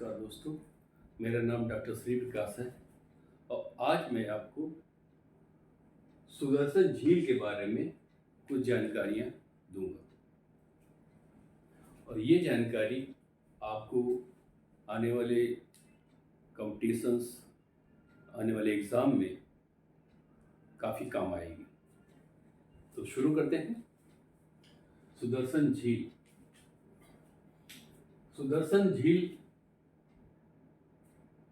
नमस्कार दोस्तों, मेरा नाम डॉक्टर श्री विकास है और आज मैं आपको सुदर्शन झील के बारे में कुछ जानकारियाँ दूंगा और ये जानकारी आपको आने वाले कॉम्पिटिशन्स, आने वाले एग्ज़ाम में काफ़ी काम आएगी। तो शुरू करते हैं। सुदर्शन झील। सुदर्शन झील,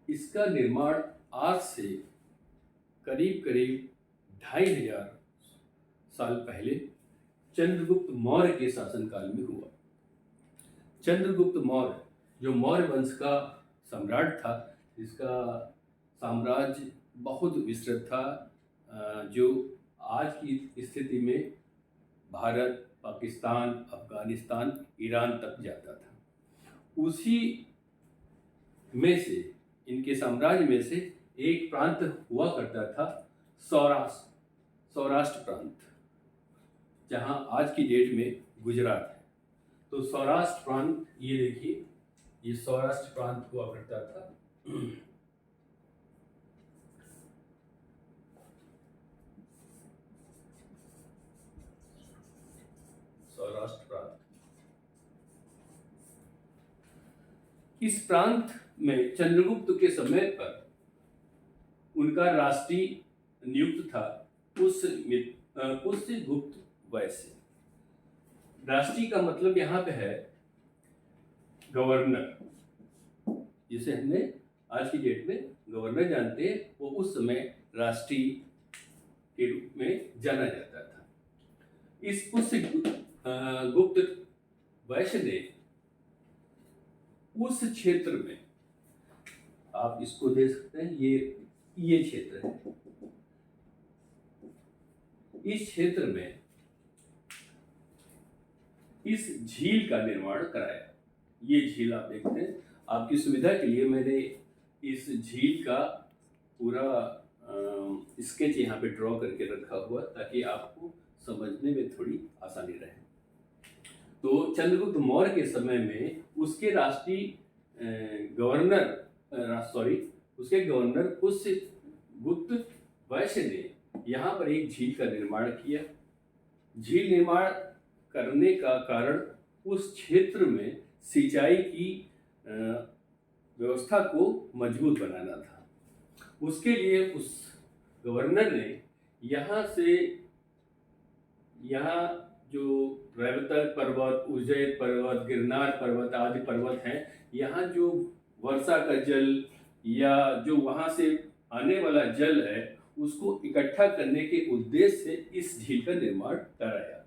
इसका निर्माण आज से करीब करीब 2500 साल पहले चंद्रगुप्त मौर्य के शासनकाल में हुआ। चंद्रगुप्त मौर्य जो मौर्य वंश का सम्राट था, जिसका साम्राज्य बहुत विस्तृत था, जो आज की स्थिति में भारत, पाकिस्तान, अफगानिस्तान, ईरान तक जाता था। उसी में से, इनके साम्राज्य में से एक प्रांत हुआ करता था सौराष्ट्र प्रांत, जहां आज की डेट में गुजरात है। तो सौराष्ट्र प्रांत, ये देखिए, ये सौराष्ट्र प्रांत हुआ करता था। सौराष्ट्र प्रांत, इस प्रांत में चंद्रगुप्त के समय पर उनका राष्ट्रीय नियुक्त था पुष्यगुप्त वैश्य। राष्ट्रीय का मतलब यहाँ पे है गवर्नर, जिसे हमने आज की डेट में गवर्नर जानते हैं, वो उस समय राष्ट्रीय के रूप में जाना जाता था। इस पुष्यगुप्त वैश्य ने उस क्षेत्र में, आप इसको देख सकते हैं, ये क्षेत्र है। इस क्षेत्र में इस झील का निर्माण कराया। ये झील आप देखते हैं। आपकी सुविधा के लिए मैंने इस झील का पूरा स्केच यहाँ पे ड्रॉ करके रखा हुआ, ताकि आपको समझने में थोड़ी आसानी रहे। तो चंद्रगुप्त मौर्य के समय में उसके उसके गवर्नर पुष्यगुप्त वैश्य ने यहाँ पर एक झील का निर्माण किया। झील निर्माण करने का कारण उस क्षेत्र में सिंचाई की व्यवस्था को मजबूत बनाना था। उसके लिए उस गवर्नर ने यहाँ जो रैवतक पर्वत, उज्जैन पर्वत, गिरनार पर्वत आदि पर्वत हैं, यहाँ जो वर्षा का जल या जो वहाँ से आने वाला जल है, उसको इकट्ठा करने के उद्देश्य से इस झील का निर्माण कराया।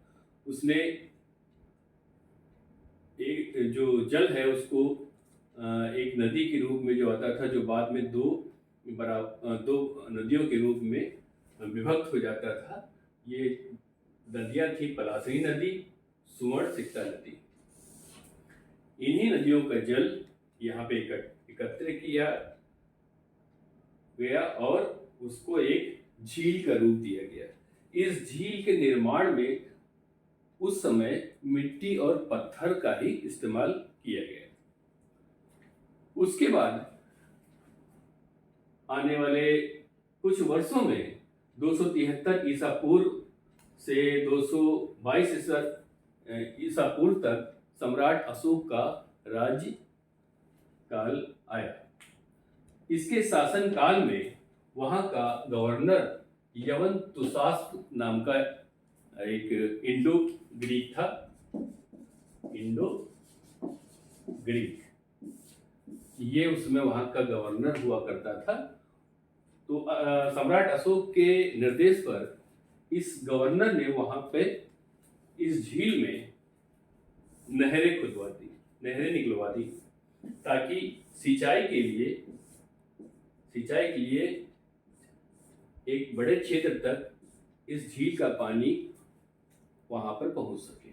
उसने एक जो जल है उसको एक नदी के रूप में जो आता था, जो बाद में दो नदियों के रूप में विभक्त हो जाता था। ये नदियां थी पलासनी नदी, सुवर्ण सिक्ता नदी। इन्हीं नदियों का जल यहाँ पे एकत्र किया गया और उसको एक झील का रूप दिया गया। इस झील के निर्माण में उस समय मिट्टी और पत्थर का ही इस्तेमाल किया गया। उसके बाद आने वाले कुछ वर्षों में 273 ईसा पूर्व से 222 ईसा पूर्व तक सम्राट अशोक का राज्य काल आया। इसके शासन काल में वहां का गवर्नर यवन तुषास्प नाम का एक इंडो ग्रीक था। इंडो ग्रीक, ये उसमें वहां का गवर्नर हुआ करता था। तो सम्राट अशोक के निर्देश पर इस गवर्नर ने वहां पे इस झील में नहरें निकलवा दी, ताकि सिंचाई के लिए एक बड़े क्षेत्र तक इस झील का पानी वहां पर पहुंच सके।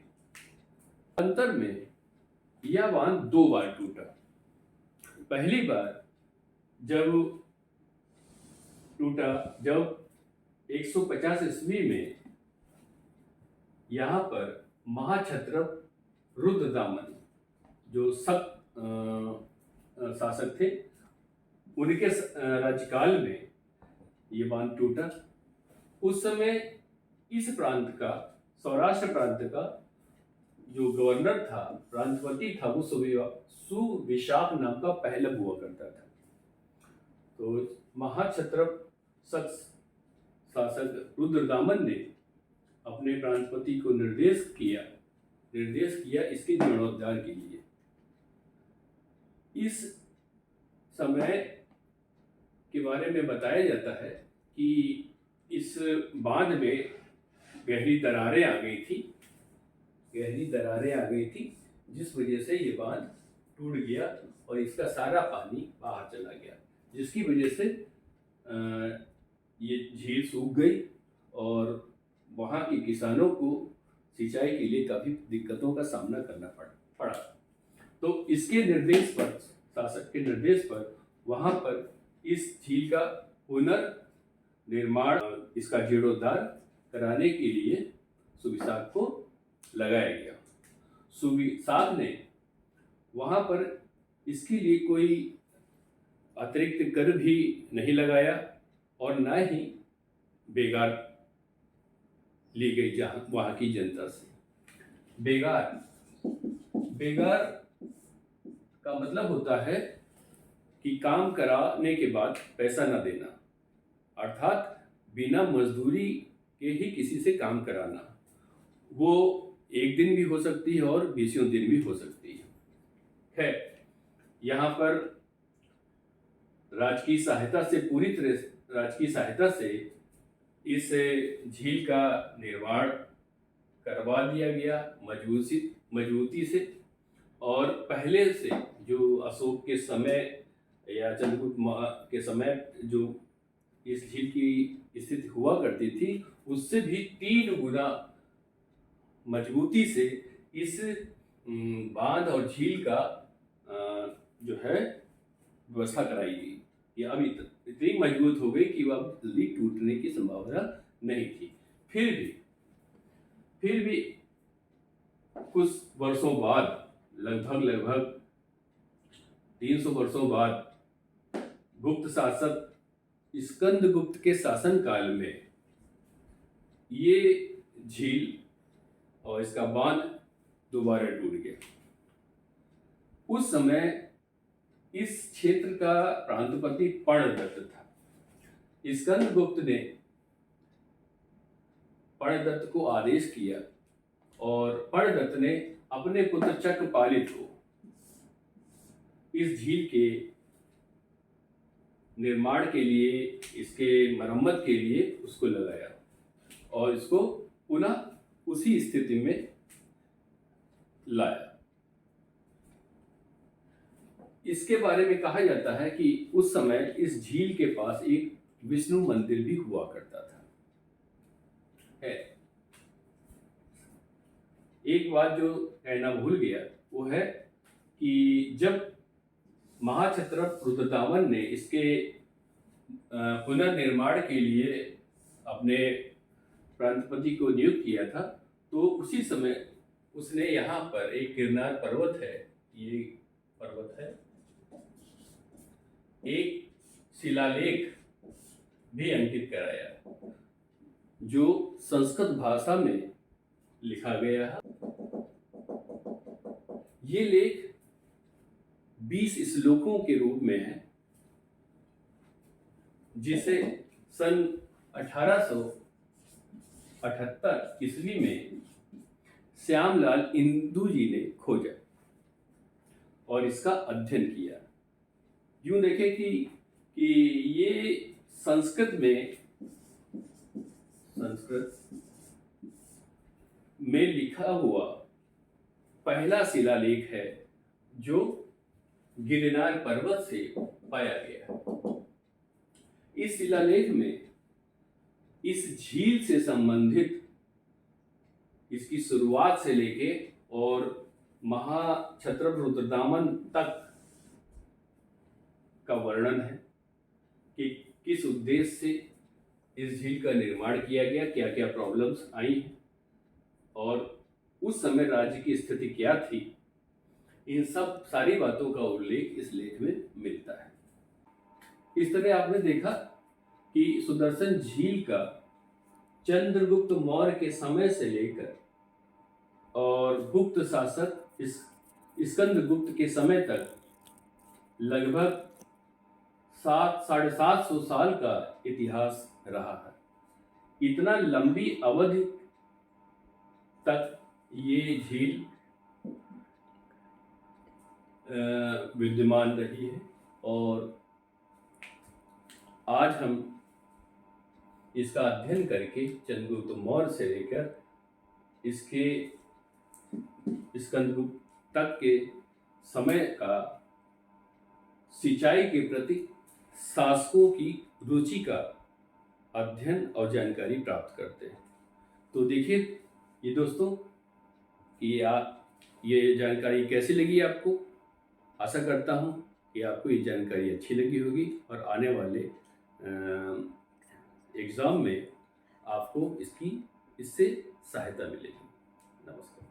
अंतर में यह बांध 2 बार टूटा। पहली बार जब टूटा, जब 150 ईस्वी में यहाँ पर महाक्षत्रप रुद्रदामन, जो शासक थे, उनके राज्यकाल में ये बांध टूटा। उस समय इस प्रांत का, सौराष्ट्र प्रांत का जो गवर्नर था, प्रांतपति था, वो सुविशाख नाम का पहलव हुआ करता था। तो महाक्षत्रप शासक रुद्रदामन ने अपने प्रांतपति को निर्देश किया इसके जीर्णोद्धार के लिए। इस समय के बारे में बताया जाता है कि इस बांध में गहरी दरारें आ गई थी, जिस वजह से ये बांध टूट गया और इसका सारा पानी बाहर चला गया, जिसकी वजह से ये झील सूख गई और वहाँ के किसानों को सिंचाई के लिए काफ़ी दिक्कतों का सामना करना पड़ा। तो इसके निर्देश पर, शासक के निर्देश पर, वहाँ पर इस झील का पुनर्निर्माण, इसका जीर्णोद्धार कराने के लिए सुविशाख को लगाया गया। सुविशाख ने वहाँ पर इसके लिए कोई अतिरिक्त कर भी नहीं लगाया और न ही बेगार ली गई जहाँ वहाँ की जनता से। बेगार का मतलब होता है कि काम कराने के बाद पैसा न देना, अर्थात बिना मजदूरी के ही किसी से काम कराना। वो एक दिन भी हो सकती है और 20 दिन भी हो सकती है। यहाँ पर राजकीय सहायता से इस झील का निर्माण करवा दिया गया मजबूती से। और पहले से जो अशोक के समय या चंद्रगुप्त के समय जो इस झील की स्थिति हुआ करती थी, उससे भी 3 गुना मजबूती से इस बांध और झील का जो है व्यवस्था कराई गई। ये अभी इतनी मजबूत हो गई कि वह जल्दी टूटने की संभावना नहीं थी। फिर भी कुछ वर्षों बाद, लगभग 300 वर्षों बाद, गुप्त शासक स्कंदगुप्त के शासनकाल में ये झील और इसका बांध दोबारा टूट गया। उस समय इस क्षेत्र का प्रांतपति पर्णदत्त था। स्कंदगुप्त ने पर्णदत्त को आदेश किया और पर्णदत्त ने अपने पुत्र चक्रपालित को इस झील के निर्माण के लिए, इसके मरम्मत के लिए उसको लगाया और इसको पुनः उसी स्थिति में लाया। इसके बारे में कहा जाता है कि उस समय इस झील के पास एक विष्णु मंदिर भी हुआ करता था। एक बात जो कहना भूल गया वो है कि जब महाक्षत्रप रुद्रदामन ने इसके पुनर्निर्माण के लिए अपने प्रांतपति को नियुक्त किया था, तो उसी समय उसने यहाँ पर एक गिरनार पर्वत है, ये पर्वत है, एक शिलालेख भी अंकित कराया जो संस्कृत भाषा में लिखा गया है। ये लेख 20 श्लोकों के रूप में है, जिसे सन 1878 ईस्वी में श्यामलाल इंदु जी ने खोजा और इसका अध्ययन किया। यूं देखें कि ये संस्कृत में लिखा हुआ पहला शिलालेख है जो गिरनार पर्वत से पाया गया। इस शिलालेख में इस झील से संबंधित इसकी शुरुआत से लेके और महाक्षत्रप रुद्रदामन तक का वर्णन है कि किस उद्देश्य से इस झील का निर्माण किया गया, क्या क्या प्रॉब्लम्स आई हैं और उस समय राज्य की स्थिति क्या थी। इन सब सारी बातों का उल्लेख इस लेख में इस तरह आपने देखा कि सुदर्शन झील का चंद्रगुप्त मौर्य के समय से लेकर और गुप्त शासक स्कंदगुप्त के समय तक लगभग 700-750 साल का इतिहास रहा है। इतना लंबी अवधि तक ये झील विद्यमान रही है और आज हम इसका अध्ययन करके चंद्रगुप्त मौर्य से लेकर इसके स्कंदगुप्त तक के समय का सिंचाई के प्रति शासकों की रुचि का अध्ययन और जानकारी प्राप्त करते हैं। तो देखिए ये दोस्तों कि ये जानकारी कैसी लगी आपको। आशा करता हूँ कि आपको ये जानकारी अच्छी लगी होगी और आने वाले एग्ज़ाम में आपको इससे सहायता मिलेगी। नमस्कार।